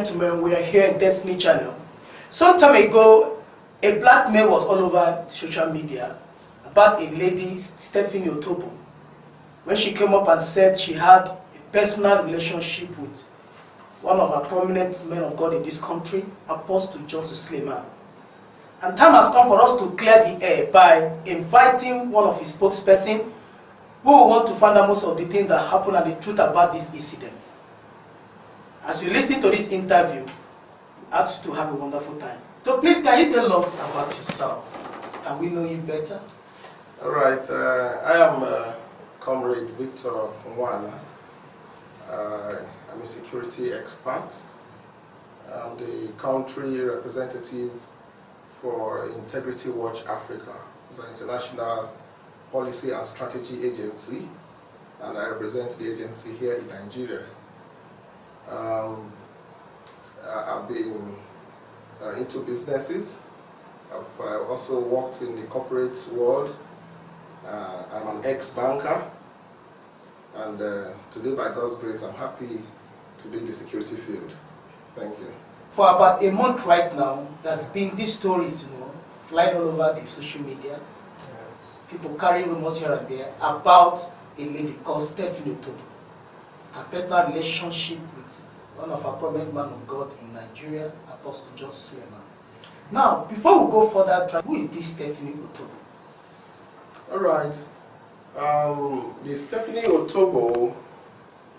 gentlemen, we are here in Destiny Channel. Some time ago, a blackmail was all over social media about a lady, Stephanie Otobo, when she came up and said she had a personal relationship with one of our prominent men of God in this country, Apostle Johnson Suleiman. And time has come for us to clear the air by inviting one of his spokespersons who will want to find out most of the things that happened and the truth about this incident. As you listen to this interview, we ask you to have a wonderful time. So please, can you tell us about yourself? Can we know you better? All right. I am Comrade Victor Nwana. I'm a security expert. I'm the country representative for Integrity Watch Africa. It's an international policy and strategy agency, and I represent the agency here in Nigeria. I've been into businesses. I've also worked in the corporate world. I'm an ex-banker, and today, by God's grace, I'm happy to be in the security field. Thank you. For about a month right now, there's been these stories, flying all over the social media. Yes. People carrying rumors here and there about a lady called Stephanie Otobo, her personal relationship with one of our prominent men of God in Nigeria, Apostle Johnson Suleiman. Now, before we go further, who is this Stephanie Otobo? All right. The Stephanie Otobo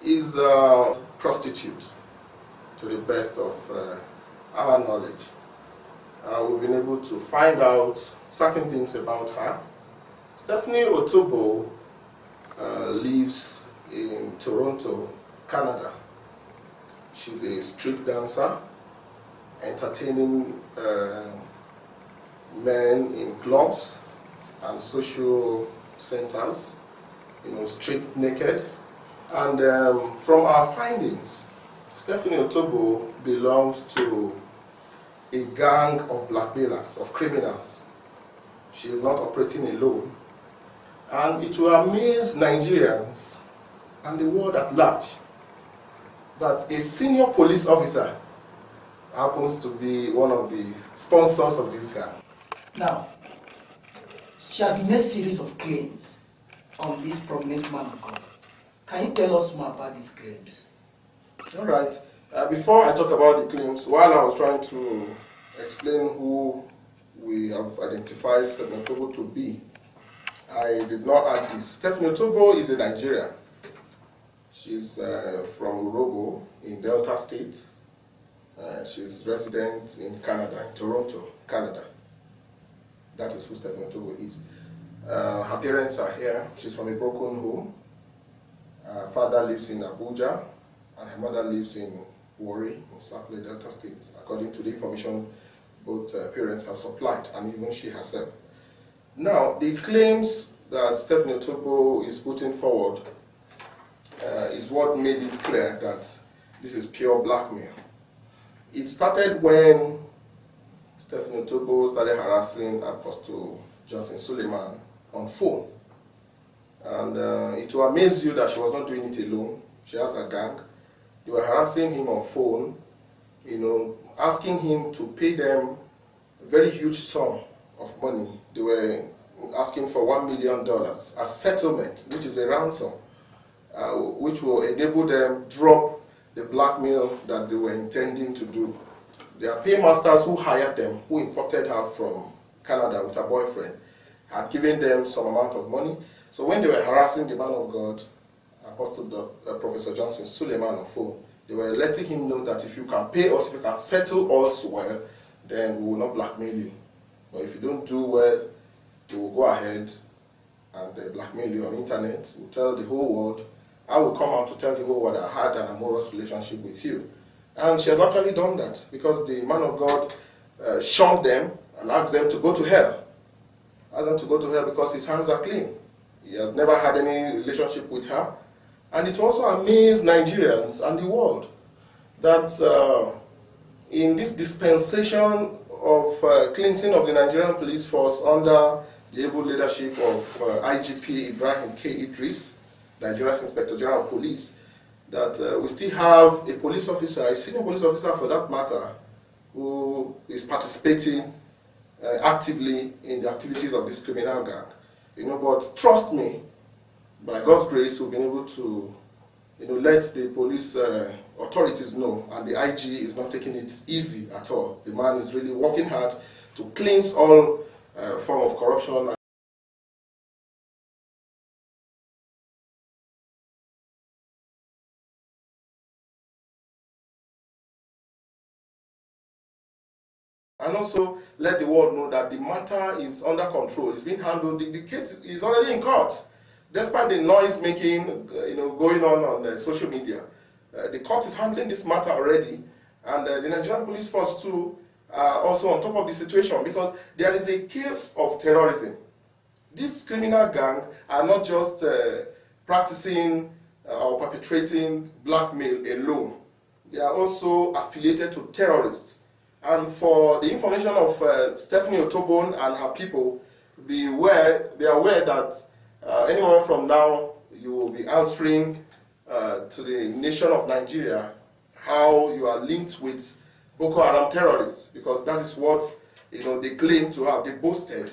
is a prostitute, to the best of our knowledge. We've been able to find out certain things about her. Stephanie Otobo lives in Toronto, Canada. She's a street dancer, entertaining men in clubs and social centers, strip naked. And from our findings, Stephanie Otobo belongs to a gang of blackmailers, of criminals. She is not operating alone. And it will amaze Nigerians and the world at large that a senior police officer happens to be one of the sponsors of this gang. Now, she has made a series of claims on this prominent man of God. Can you tell us more about these claims? All right. Before I talk about the claims, while I was trying to explain who we have identified Stephanie Otobo to be, I did not add this. Stephanie Otobo is a Nigerian. She's from Otobo in Delta State. She's resident in Canada, in Toronto, Canada. That is who Stephanie Otobo is. Her parents are here. She's from a broken home. Her father lives in Abuja, and her mother lives in Warri, in Sapele, Delta State, according to the information both parents have supplied, and even she herself. Now, the claims that Stephanie Otobo is putting forward is what made it clear that this is pure blackmail. It started when Stephanie Otobo started harassing Apostle Johnson Suleiman on phone. And it will amaze you that she was not doing it alone. She has a gang. They were harassing him on phone, asking him to pay them a very huge sum of money. They were asking for $1 million as settlement, which is a ransom, which will enable them drop the blackmail that they were intending to do. Their paymasters who hired them, who imported her from Canada with her boyfriend, had given them some amount of money. So when they were harassing the man of God, Professor Johnson Suleiman on phone, they were letting him know that if you can pay us, if you can settle us well, then we will not blackmail you. But if you don't do well, we will go ahead and blackmail you on the internet. We'll tell the whole world. I will come out to tell the whole world I had an amorous relationship with you. And she has actually done that because the man of God shunned them and asked them to go to hell. Asked them to go to hell because his hands are clean. He has never had any relationship with her. And it also amazed Nigerians and the world that in this dispensation of cleansing of the Nigerian police force under the able leadership of IGP Ibrahim K. Idris, Nigeria's Inspector General of Police, that we still have a police officer, a senior police officer for that matter, who is participating actively in the activities of this criminal gang. But trust me, by God's grace, we've been able to let the police authorities know, and the IG is not taking it easy at all. The man is really working hard to cleanse all form of corruption. And also let the world know that the matter is under control. It's being handled. The case is already in court, despite the noise making, going on social media. The court is handling this matter already, and the Nigerian police force too are also on top of the situation, because there is a case of terrorism. This criminal gang are not just practicing or perpetrating blackmail alone. They are also affiliated to terrorists. And for the information of Stephanie Otobo and her people, they are aware that anyone from now, you will be answering to the nation of Nigeria how you are linked with Boko Haram terrorists, because that is what they claim to have. They boasted.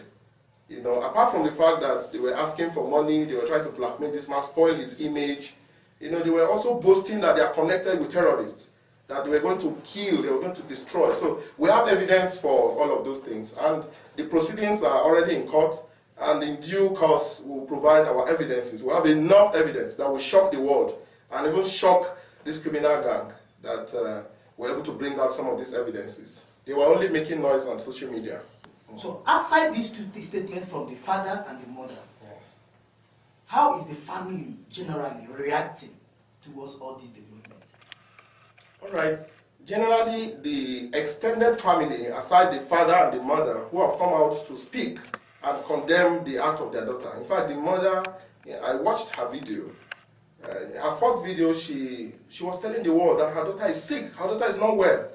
Apart from the fact that they were asking for money, they were trying to blackmail this man, spoil his image. They were also boasting that they are connected with terrorists, that they were going to kill, they were going to destroy. So we have evidence for all of those things, and the proceedings are already in court, and in due course we'll provide our evidences. We have enough evidence that will shock the world, and even shock this criminal gang, that we're able to bring out some of these evidences. They were only making noise on social media. So aside these two statements from the father and the mother, how is the family generally reacting towards all these developments? All right. Generally, the extended family, aside the father and the mother, who have come out to speak and condemn the act of their daughter. In fact, the mother, I watched her video. Her first video, she was telling the world that her daughter is sick, her daughter is not well.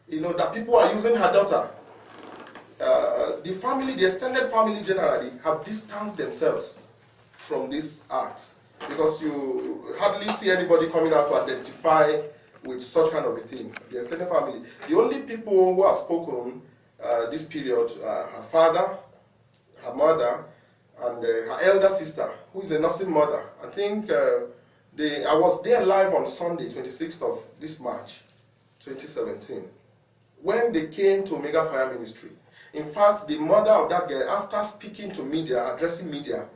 That people are using her daughter. The family, the extended family generally, have distanced themselves from this act, because you hardly see anybody coming out to identify with such kind of a thing. The extended family. The only people who have spoken this period are her father, her mother, and her elder sister, who is a nursing mother. I think I was there live on Sunday, 26th of this March, 2017, when they came to Omega Fire Ministry. In fact, the mother of that girl, after speaking to media, addressing media,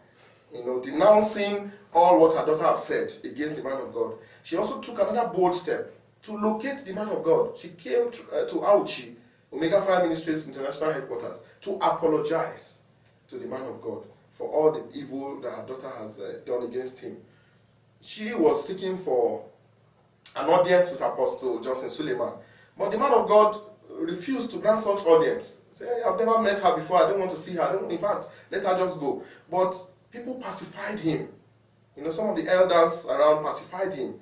denouncing all what her daughter has said against the man of God, she also took another bold step to locate the man of God. She came to Auchi, Omega Fire Ministries International Headquarters, to apologize to the man of God for all the evil that her daughter has done against him. She was seeking for an audience with Apostle Johnson Suleiman, but the man of God refused to grant such audience. Say, I've never met her before, I don't want to see her. In fact, let her just go. But people pacified him. Some of the elders around pacified him.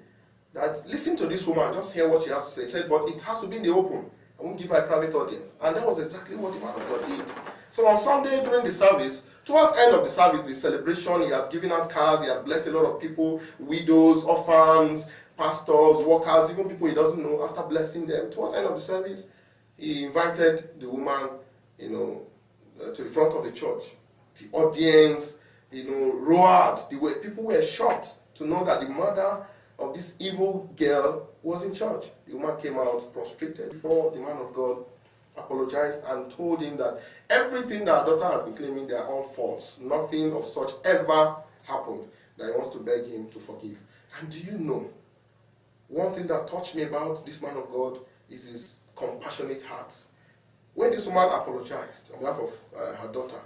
That listen to this woman, just hear what she has to say. She said, but it has to be in the open. I won't give her a private audience. And that was exactly what the man of God did. So on Sunday during the service, towards the end of the service, the celebration, he had given out cars, he had blessed a lot of people, widows, orphans, pastors, workers, even people he doesn't know. After blessing them, towards the end of the service, he invited the woman, to the front of the church. The audience, roared. People were shocked to know that the mother of this evil girl was in church. The woman came out prostrated before the man of God, apologized, and told him that everything that her daughter has been claiming, they are all false. Nothing of such ever happened. That he wants to beg him to forgive. And do you know, one thing that touched me about this man of God is his compassionate heart. When this woman apologized on behalf of her daughter,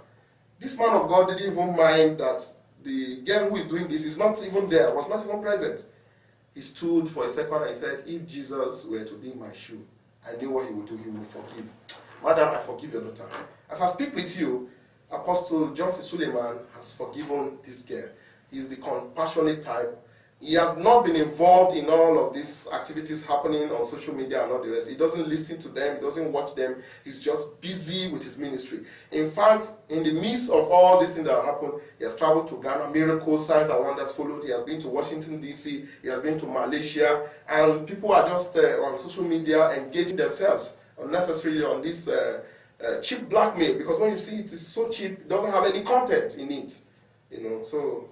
this man of God didn't even mind that the girl who is doing this is not even there, was not even present. He stood for a second and he said, if Jesus were to be in my shoe, I knew what he would do, he would forgive. Madam, I forgive your daughter. As I speak with you, Apostle Johnson Suleiman has forgiven this girl. He is the compassionate type, he has not been involved in all of these activities happening on social media and all the rest. He doesn't listen to them, he doesn't watch them, he's just busy with his ministry. In fact, in the midst of all these things that happened, he has traveled to Ghana, miracles, signs and wonders followed, he has been to Washington DC, he has been to Malaysia, and people are just on social media engaging themselves unnecessarily on this cheap blackmail, because when you see it is so cheap, it doesn't have any content in it, so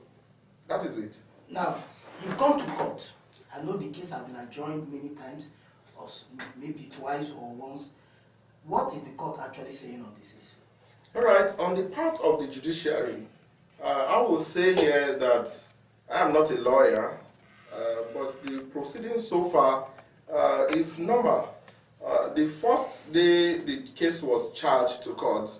that is it. Now, you've gone to court. I know the case has been adjourned many times, or maybe twice or once. What is the court actually saying on this issue? All right, on the part of the judiciary, I will say here that I am not a lawyer, but the proceedings so far is normal. The first day the case was charged to court,